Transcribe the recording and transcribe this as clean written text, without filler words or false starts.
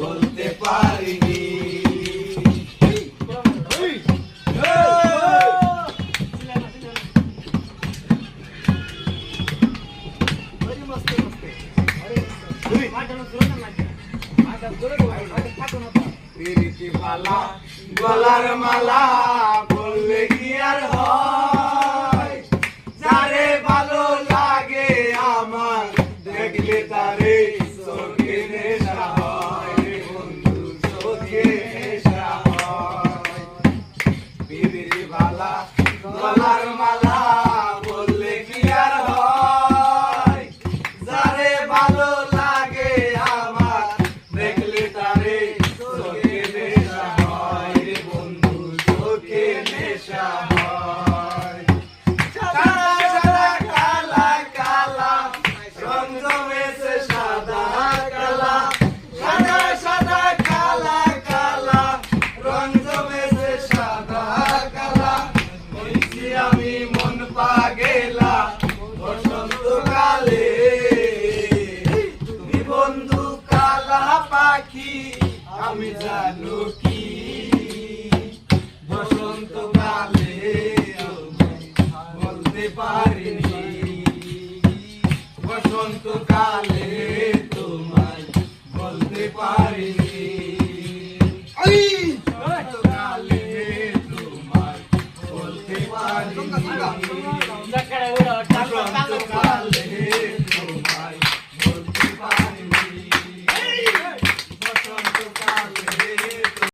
বলতে পারিনি। গলার মালা বললে কি আর হয়, যারে ভালো লাগে আমার দেখলে তারে চোখে নেশা হয়, বন্ধু চোখে নেশা হয়। বিবির বালা গলার মালা বললে কি আর হয়, যারে ভালো লাগে আমার দেখলে তারে চোখে নেশা হয়, বন্ধু চোখে নেশা হয়। সাদা সাদা কালা কালা রং জমেছে সাদা কালা, সাদা সাদা কালা কালা রং জমেছে সাদা কালা। বলছি আমি মন পাগেলা বসন্তকালে, তুমি বন্ধু কালা পাখি আমি জানো কি, বসন্তকালে বলতে পারিনি, বসন্তকালে তোমায় বলতে পারিনি, বসন্তকালে তোমায় বলতে পারিনি, বসন্তকালে তোমায়